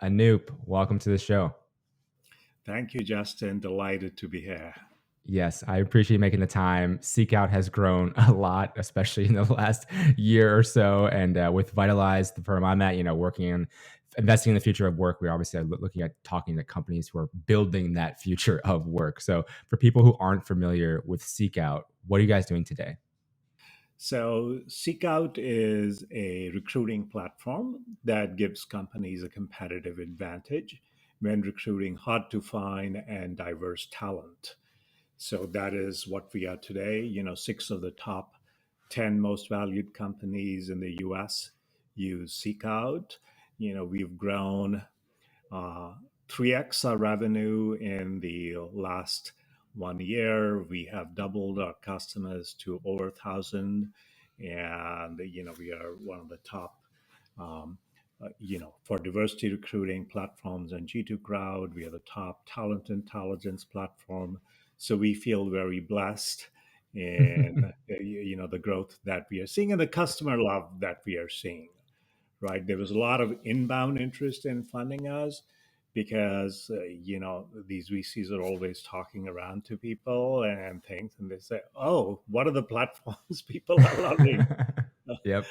Anoop, welcome to the show. Thank you, Justin. Delighted to be here. Yes, I appreciate you making the time. SeekOut has grown a lot, especially in the last year or so. And with Vitalize, the firm I'm at, working on investing in the future of work, we're obviously looking at talking to companies who are building that future of work. So, for people who aren't familiar with SeekOut, what are you guys doing today? So, SeekOut is a recruiting platform that gives companies a competitive advantage when recruiting hard to find and diverse talent. So, that is what we are today. Six of the top 10 most valued companies in the US use SeekOut. We've grown uh, 3x our revenue in the last 1 year. We have doubled our customers to over 1,000, and we are one of the top. For diversity recruiting platforms and G2 Crowd, we are the top talent intelligence platform. So we feel very blessed in the growth that we are seeing and the customer love that we are seeing, right? There was a lot of inbound interest in funding us because these VCs are always talking around to people and things, and they say, "Oh, what are the platforms people are loving?" Yep.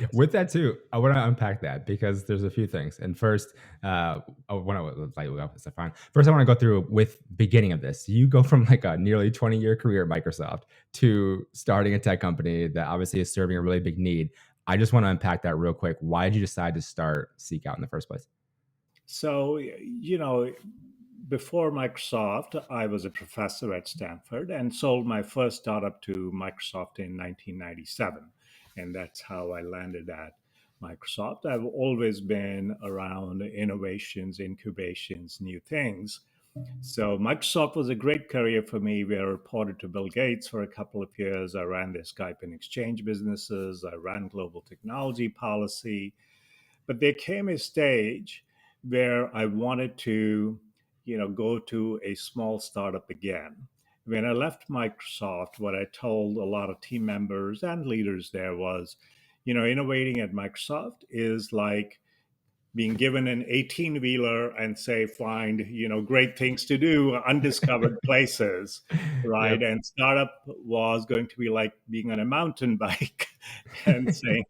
Yes. With that too, I want to unpack that because there's a few things. And first, I want to like is fine. First, I want to go through with beginning of this. You go from like a nearly 20-year career at Microsoft to starting a tech company that obviously is serving a really big need. I just want to unpack that real quick. Why did you decide to start Seek Out in the first place? So, before Microsoft, I was a professor at Stanford and sold my first startup to Microsoft in 1997. And that's how I landed at Microsoft. I've always been around innovations, incubations, new things. So Microsoft was a great career for me. We reported to Bill Gates for a couple of years. I ran their Skype and Exchange businesses. I ran global technology policy. But there came a stage where I wanted to, go to a small startup again. When I left Microsoft, what I told a lot of team members and leaders there was, innovating at Microsoft is like being given an 18 wheeler and say, find, great things to do, undiscovered places, right? Yep. And startup was going to be like being on a mountain bike and saying,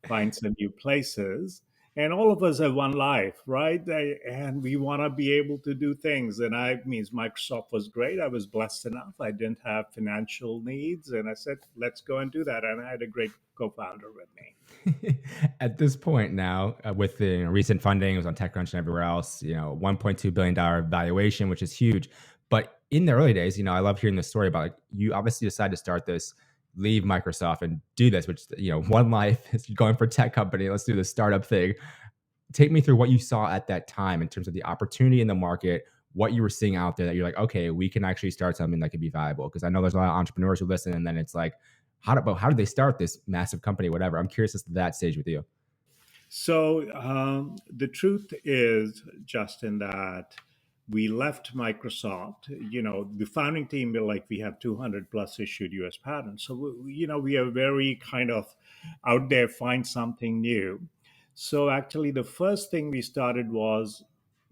find some new places. And all of us have one life, right? And we want to be able to do things. And I means Microsoft was great. I was blessed enough. I didn't have financial needs. And I said, let's go and do that. And I had a great co-founder with me. At this point now, with the recent funding, it was on TechCrunch and everywhere else. $1.2 billion valuation, which is huge. But in the early days, I love hearing this story about like you obviously decided to start this, leave Microsoft, and do this. Which one life is going for tech company. Let's do the startup thing. Take me through what you saw at that time in terms of the opportunity in the market, what you were seeing out there that you're like, okay, we can actually start something that could be valuable. Because I know there's a lot of entrepreneurs who listen, and then it's like, how did they start this massive company, whatever. I'm curious as to that stage with you. So the truth is, Justin, that we left Microsoft. The founding team, we have 200 plus issued U.S. patents. So we are very kind of out there, find something new. So actually, the first thing we started was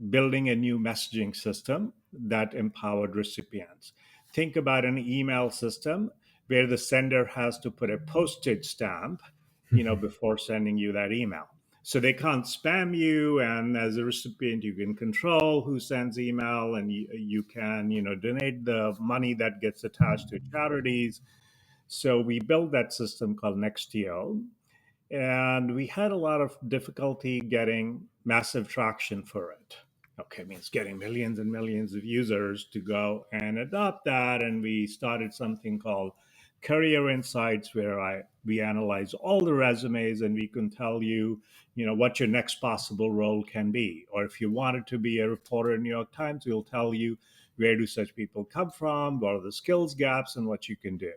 building a new messaging system that empowered recipients. Think about an email system where the sender has to put a postage stamp, before sending you that email. So they can't spam you, and as a recipient, you can control who sends email, and you can, donate the money that gets attached to charities. So we built that system called Nextio, and we had a lot of difficulty getting massive traction for it. Okay, means getting millions and millions of users to go and adopt that. And we started something called Career Insights, where we analyze all the resumes and we can tell you, what your next possible role can be. Or if you wanted to be a reporter in New York Times, we'll tell you where do such people come from, what are the skills gaps, and what you can do.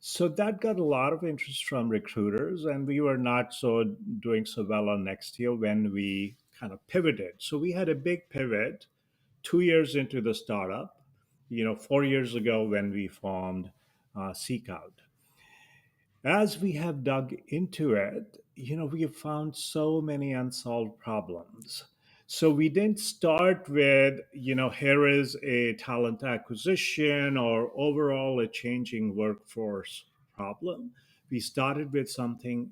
So that got a lot of interest from recruiters, and we were not doing so well on Nextio when we kind of pivoted. So we had a big pivot 2 years into the startup, 4 years ago when we formed SeekOut. As we have dug into it, we have found so many unsolved problems. So we didn't start with, here is a talent acquisition or overall a changing workforce problem. We started with something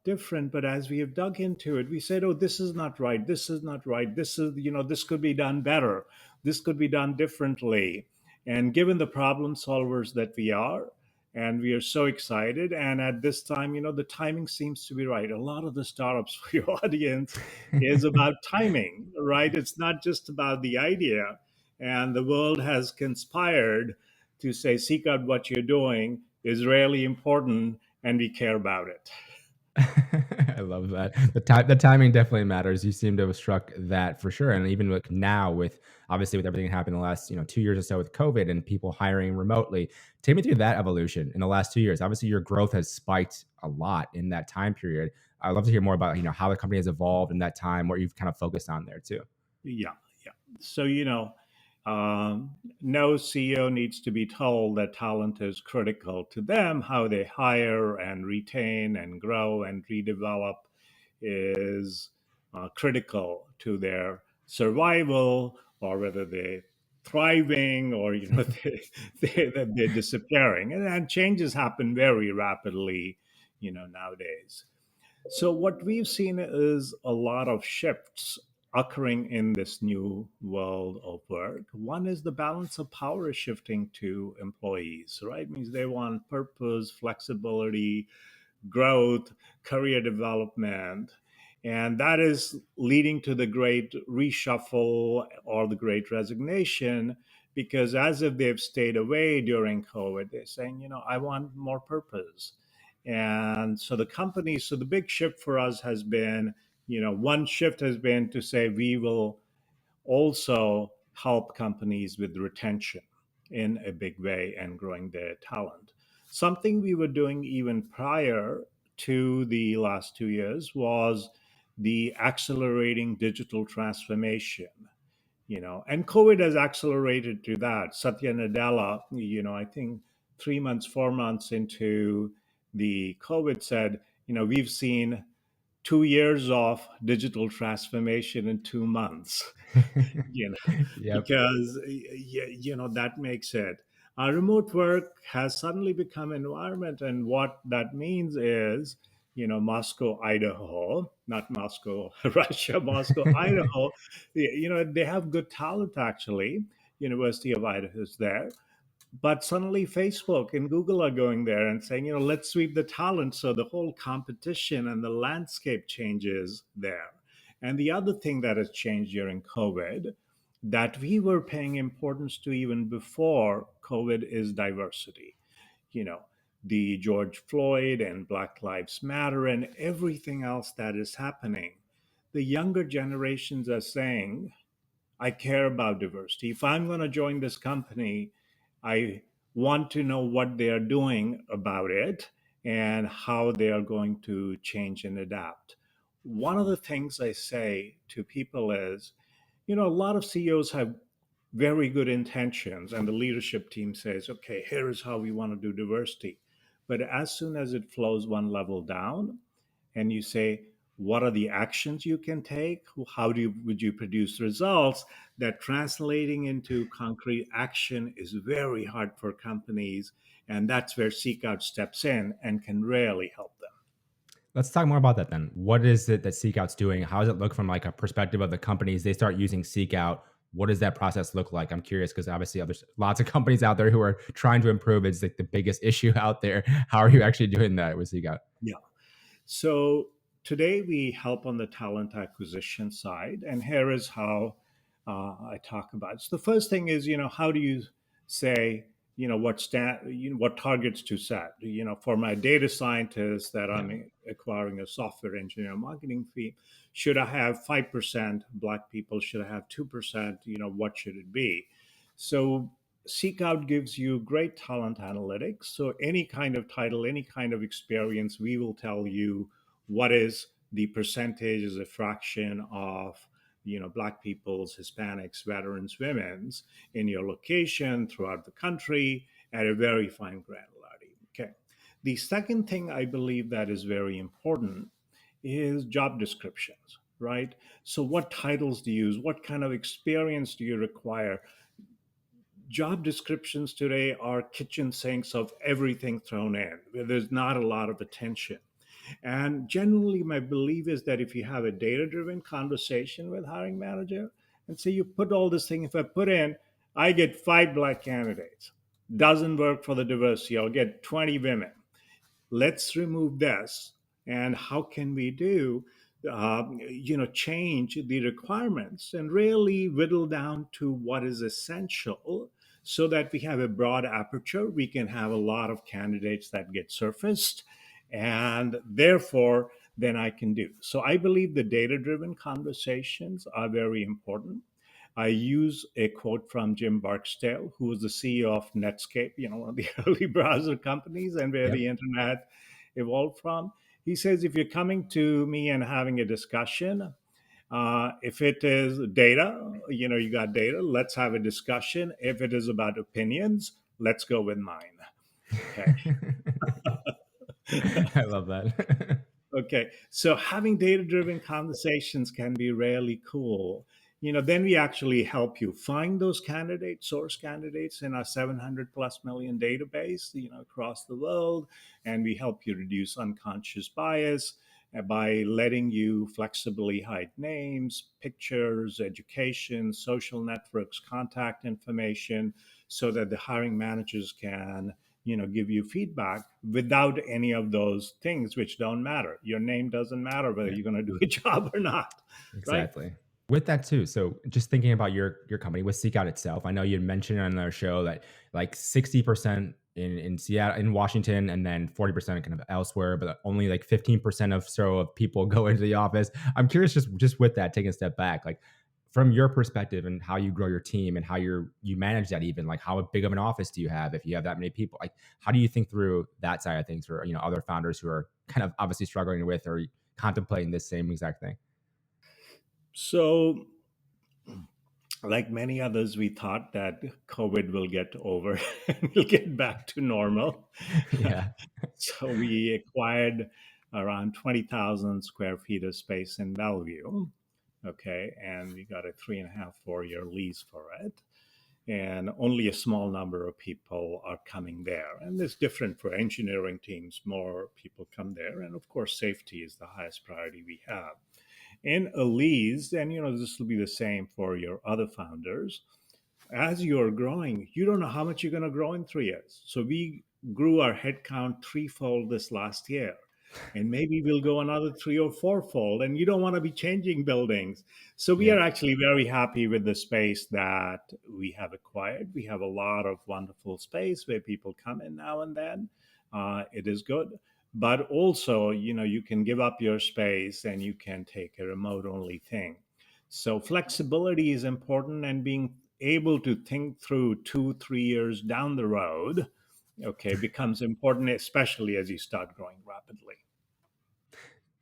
different, but as we have dug into it, we said, oh, this is not right. This is not right. This is, this could be done better. This could be done differently. And given the problem solvers that we are, and we are so excited. And at this time, the timing seems to be right. A lot of the startups for your audience is about timing, right? It's not just about the idea. And the world has conspired to say, seek out what you're doing is really important and we care about it. I love that. The timing definitely matters. You seem to have struck that for sure. And even like now with obviously with everything that happened in the last, 2 years or so with COVID and people hiring remotely, take me through that evolution in the last 2 years. Obviously your growth has spiked a lot in that time period. I'd love to hear more about, how the company has evolved in that time, what you've kind of focused on there too. Yeah, yeah. So, no CEO needs to be told that talent is critical to them. How they hire and retain and grow and redevelop is critical to their survival, or whether they're thriving or they're disappearing. And changes happen very rapidly, nowadays. So what we've seen is a lot of shifts occurring in this new world of work. One is the balance of power is shifting to employees, right? Means they want purpose, flexibility, growth, career development. And that is leading to the great reshuffle or the great resignation, because as if they've stayed away during COVID, they're saying, I want more purpose. And so the big shift for us has been, one shift has been to say we will also help companies with retention in a big way and growing their talent. Something we were doing even prior to the last 2 years was the accelerating digital transformation. And COVID has accelerated to that. Satya Nadella, I think 3 months, 4 months into the COVID said, we've seen 2 years of digital transformation in 2 months. you know, Yep. because that makes it. Remote work has suddenly become an environment, and what that means is, Moscow, Idaho, not Moscow, Russia, Moscow, Idaho. They have good talent actually. University of Idaho is there, but suddenly Facebook and Google are going there and saying, let's sweep the talent. So the whole competition and the landscape changes there. And the other thing that has changed during COVID that we were paying importance to even before COVID is diversity. You know, the George Floyd and Black Lives Matter and everything else that is happening. The younger generations are saying, I care about diversity. If I'm going to join this company, I want to know what they are doing about it and how they are going to change and adapt. One of the things I say to people is, a lot of CEOs have very good intentions, and the leadership team says, okay, here is how we want to do diversity. But as soon as it flows one level down, and you say, what are the actions you can take? How would you produce results? That translating into concrete action is very hard for companies. And that's where SeekOut steps in and can really help them. Let's talk more about that then. What is it that SeekOut's doing? How does it look from like a perspective of the companies? They start using SeekOut. What does that process look like? I'm curious because obviously there's lots of companies out there who are trying to improve. It's like the biggest issue out there. How are you actually doing that with SeekOut? Yeah. So today we help on the talent acquisition side. And here is how I talk about it. So the first thing is, how do you say, what targets to set? For my data scientists that Yeah. I'm acquiring a software engineer marketing fee, should I have 5% Black people? Should I have 2%? What should it be? So SeekOut gives you great talent analytics. So any kind of title, any kind of experience, we will tell you what is the percentage as a fraction of Black people's, Hispanics, veterans, women's in your location throughout the country at a very fine granularity. Okay. The second thing I believe that is very important is job descriptions, right? So, what titles do you use? What kind of experience do you require? Job descriptions today are kitchen sinks of everything thrown in, where there's not a lot of attention. And generally, my belief is that if you have a data driven conversation with hiring manager and say, you put all this thing, if I put in, I get 5 Black candidates, doesn't work for the diversity, I'll get 20 women. Let's remove this. And how can we do, change the requirements and really whittle down to what is essential so that we have a broad aperture. We can have a lot of candidates that get surfaced, and therefore, then I can do. So I believe the data driven conversations are very important. I use a quote from Jim Barksdale, who was the CEO of Netscape, one of the early browser companies and where Yep. the internet evolved from. He says, if you're coming to me and having a discussion, if it is data, you got data, let's have a discussion. If it is about opinions, let's go with mine. Okay. I love that. Okay, so having data-driven conversations can be really cool. Then we actually help you find those candidates, source candidates in our 700 plus million database, across the world, and we help you reduce unconscious bias by letting you flexibly hide names, pictures, education, social networks, contact information, so that the hiring managers can give you feedback without any of those things which don't matter. Your name doesn't matter whether Yeah. you're going to do a job or not, right? Exactly. With that too, so just thinking about your company with SeekOut itself, I know you had mentioned on our show that like 60% in Seattle, in Washington, and then 40% kind of elsewhere, but only like 15% of people go into the office. I'm curious, just with that, taking a step back, like from your perspective and how you grow your team and how you manage that, even like how big of an office do you have if you have that many people? Like how do you think through that side of things for other founders who are kind of obviously struggling with or contemplating this same exact thing? So, like many others, we thought that COVID will get over and we'll get back to normal. Yeah. So we acquired around 20,000 square feet of space in Bellevue. Okay. And we got a 3.5, 4 year lease for it. And only a small number of people are coming there. And it's different for engineering teams. More people come there. And of course, safety is the highest priority we have. In a lease, and this will be the same for your other founders, as you're growing, you don't know how much you're going to grow in 3 years. So we grew our headcount threefold this last year. And maybe we'll go another three or fourfold. And you don't want to be changing buildings. So we Yeah. are actually very happy with the space that we have acquired. We have a lot of wonderful space where people come in now and then. It is good. But also, you can give up your space and you can take a remote only thing. So flexibility is important, and being able to think through 2, 3 years down the road, okay, becomes important, especially as you start growing rapidly.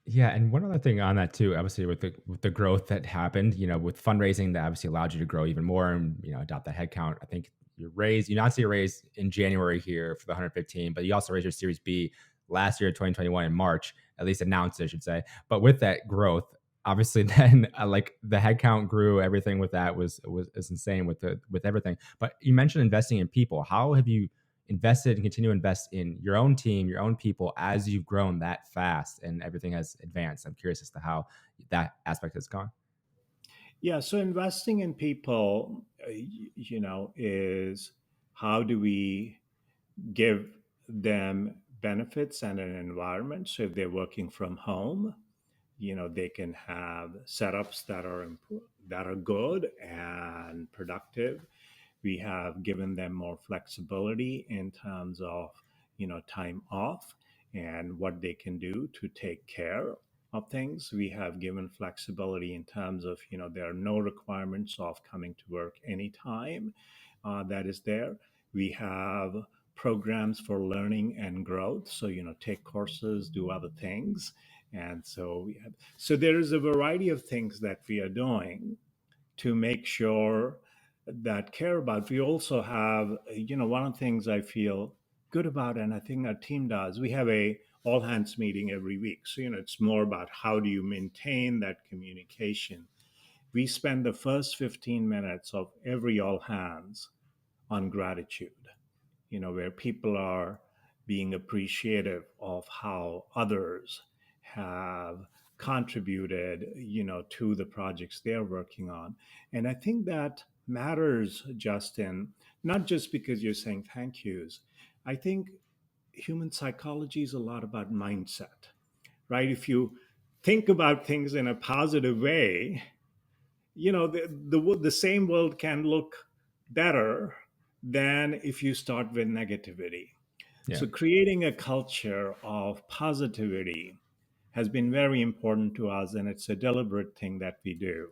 Yeah, and one other thing on that too, obviously with the growth that happened, with fundraising that obviously allowed you to grow even more and adopt that headcount. I think you announced your raise in January here for the 115, but you also raised your Series B last year, 2021 in March, at least announced, I should say. But with that growth, obviously then like the headcount grew, everything with that was insane with everything. But you mentioned investing in people. How have you invested and continue to invest in your own team, your own people as you've grown that fast and everything has advanced? I'm curious as to how that aspect has gone. Yeah, so investing in people, is how do we give them benefits and an environment. So if they're working from home, they can have setups that are good and productive. We have given them more flexibility in terms of time off and what they can do to take care of things. We have given flexibility in terms of there are no requirements of coming to work anytime. That is there. We have programs for learning and growth, so take courses, do other things. And so there is a variety of things that we are doing to make sure that care about. We also have, one of the things I feel good about, and I think our team does, we have a all hands meeting every week. So, it's more about how do you maintain that communication. We spend the first 15 minutes of every all hands on gratitude, where people are being appreciative of how others have contributed, to the projects they're working on. And I think that matters, Justin, not just because you're saying thank yous. I think human psychology is a lot about mindset, right? If you think about things in a positive way, the same world can look better than if you start with negativity. Yeah. So creating a culture of positivity has been very important to us, and it's a deliberate thing that we do.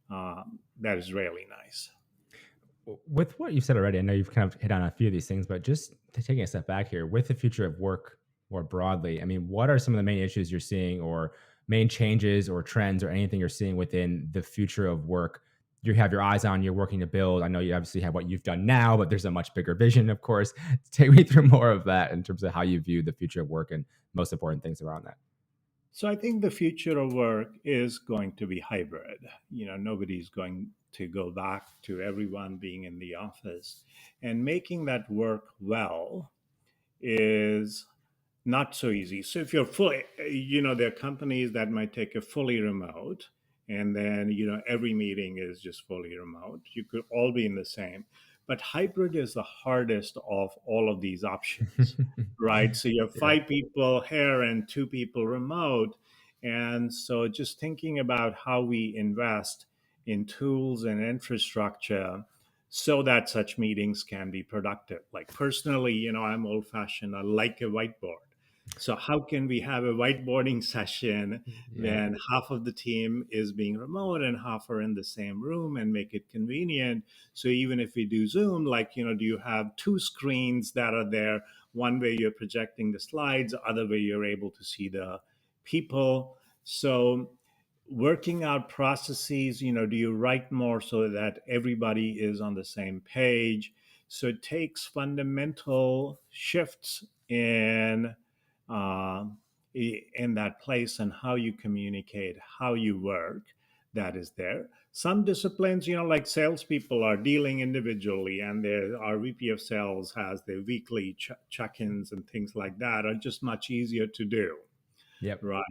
That is really nice. With what you've said already, I know you've kind of hit on a few of these things, but just taking a step back here, with the future of work more broadly, I mean, what are some of the main issues you're seeing, or main changes or trends, or anything you're seeing within the future of work you have your eyes on, you're working to build? I know you obviously have what you've done now, but there's a much bigger vision, of course. Take me through more of that in terms of how you view the future of work and most important things around that. So I think the future of work is going to be hybrid. Nobody's going to go back to everyone being in the office, and making that work well is not so easy. So if you're fully, there are companies that might take a fully remote, and then, every meeting is just fully remote. You could all be in the same. But hybrid is the hardest of all of these options, right? So you have Yeah. 5 people here and 2 people remote. And so just thinking about how we invest in tools and infrastructure so that such meetings can be productive. Like personally, I'm old fashioned. I like a whiteboard. So how can we have a whiteboarding session Yeah. when half of the team is being remote and half are in the same room, and make it convenient? So even if we do Zoom, like, do you have 2 screens that are there? One way you're projecting the slides, other way you're able to see the people. So working out processes, do you write more so that everybody is on the same page? So it takes fundamental shifts uh, in that place, and how you communicate, how you work, that is there. Some disciplines, like salespeople are dealing individually, and our VP of sales has their weekly check-ins and things like that are just much easier to do, Yep. right?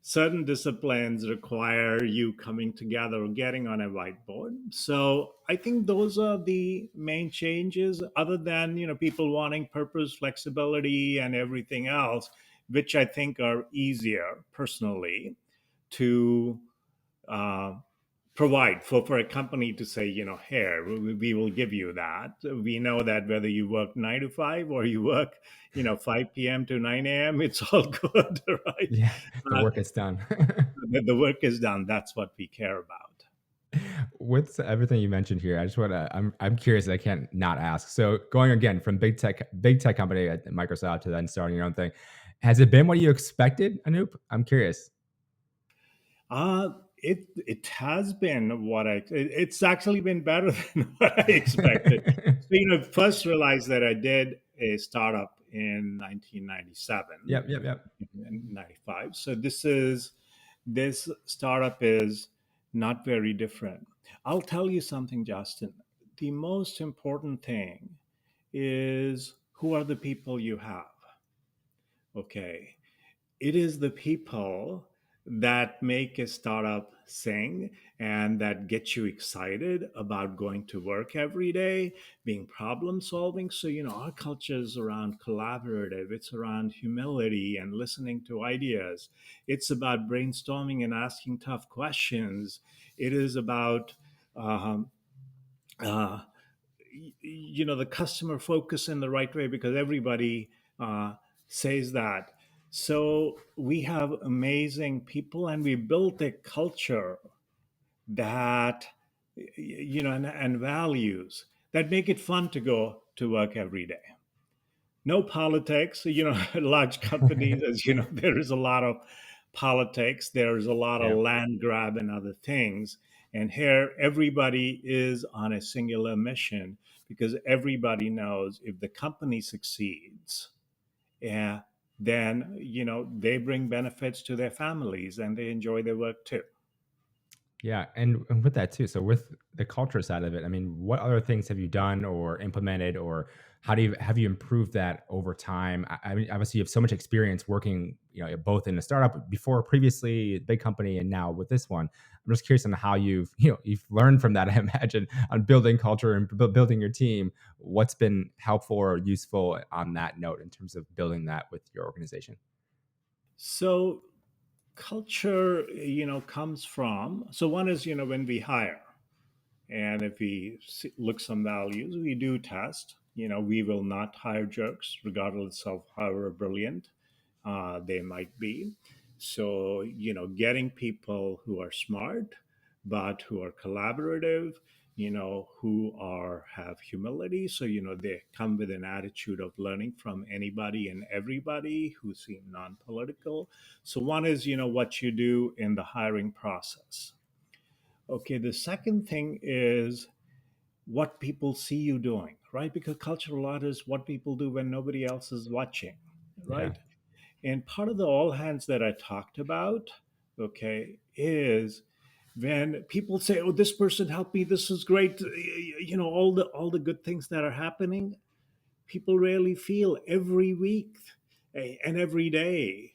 Certain disciplines require you coming together or getting on a whiteboard. So I think those are the main changes, other than, people wanting purpose, flexibility, and everything else, which I think are easier personally to uh, provide for a company to say, here, we will give you that. We know that whether you work 9 to 5 or you work, 5 p.m. to 9 a.m., it's all good, right? Yeah. The Uh, work is done. the work is done. That's what we care about. With everything you mentioned here, I just want to, I'm curious, I can't not ask. So going again from big tech company at Microsoft to then starting your own thing, has it been what you expected, Anoop? I'm curious. It has been it's actually been better than what I expected. So, first realized that I did a startup in 1997 Yep, yep, yep. and 95. So this startup is not very different. I'll tell you something, Justin. The most important thing is, who are the people you have? Okay. It is the people that make a startup sing, and that get you excited about going to work every day, being problem solving. So, our culture is around collaborative, it's around humility and listening to ideas, it's about brainstorming and asking tough questions. It is about um, uh, the customer focus in the right way, because everybody uh, says that. So we have amazing people, and we built a culture that, and values that make it fun to go to work every day. No politics. Large companies, as you know, there is a lot of politics. There's a lot of Yeah. land grab and other things. And here, everybody is on a singular mission because everybody knows if the company succeeds, yeah, then they bring benefits to their families and they enjoy their work too. Yeah, and with that too. So with the culture side of it, I mean, what other things have you done or implemented, or how do you have you improved that over time? I mean, obviously you have so much experience working, both in a startup before, previously, a big company, and now with this one. I'm just curious on how you've learned from that. I imagine on building culture and building your team. What's been helpful or useful on that note in terms of building that with your organization? So culture, comes from, so one is, when we hire, and if we look some values, we do test. We will not hire jerks, regardless of however brilliant they might be. So, getting people who are smart, but who are collaborative, who have humility. So, they come with an attitude of learning from anybody and everybody, who seem non-political. So one is, what you do in the hiring process. Okay, the second thing is what people see you doing, right? Because culture a lot is what people do when nobody else is watching, Yeah. right? And part of the all hands that I talked about, okay, is when people say, "Oh, this person helped me. This is great." All the good things that are happening, people really feel every week and every day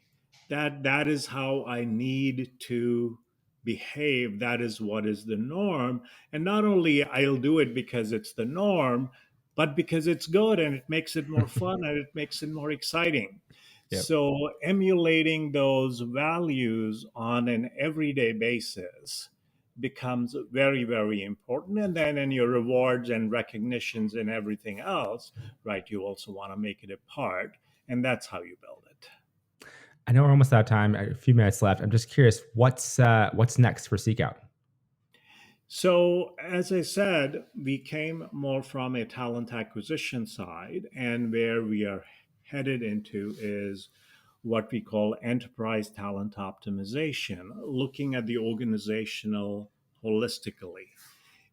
that that is how I need to behave. That is what is the norm. And not only I'll do it because it's the norm, but because it's good and it makes it more fun and it makes it more exciting. Yep. So emulating those values on an everyday basis becomes very, very important. And then in your rewards and recognitions and everything else, right, you also want to make it a part. And that's how you build it. I know we're almost out of time. A few minutes left. I'm just curious, what's next for SeekOut? So, as I said, we came more from a talent acquisition side, and where we are headed into is what we call enterprise talent optimization, looking at the organizational holistically.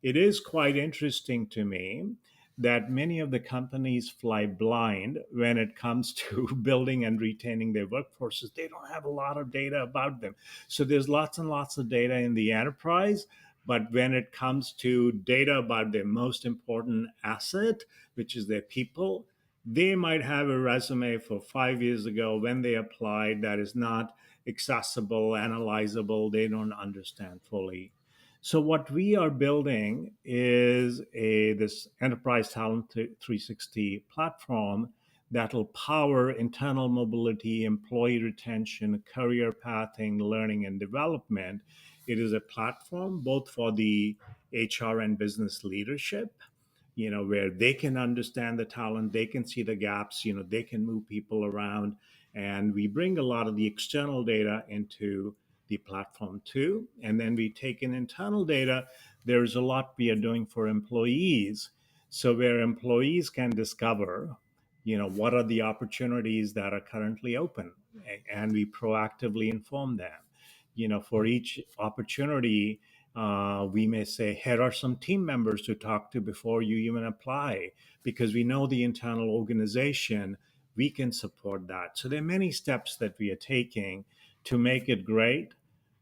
It is quite interesting to me that many of the companies fly blind when it comes to building and retaining their workforces. They don't have a lot of data about them. So there's lots and lots of data in the enterprise. But when it comes to data about their most important asset, which is their people, they might have a resume for 5 years ago when they applied that is not accessible, analyzable. They don't understand fully. So what we are building is this enterprise talent 360 platform that'll power internal mobility, employee retention, career pathing, learning and development. It is a platform both for the HR and business leadership, where they can understand the talent, they can see the gaps, they can move people around. And we bring a lot of the external data into the platform too. And then we take in internal data. There's a lot we are doing for employees. So where employees can discover, what are the opportunities that are currently open, and we proactively inform them. For each opportunity, we may say, here are some team members to talk to before you even apply, because we know the internal organization, we can support that. So there are many steps that we are taking to make it great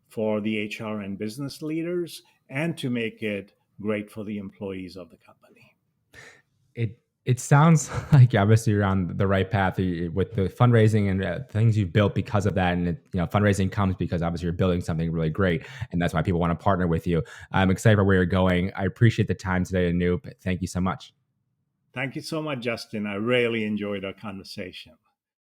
for the HR and business leaders and to make it great for the employees of the company. It sounds like obviously you're on the right path with the fundraising and things you've built because of that. And fundraising comes because obviously you're building something really great, and that's why people want to partner with you. I'm excited for where you're going. I appreciate the time today, Anoop. Thank you so much. Thank you so much, Justin. I really enjoyed our conversation.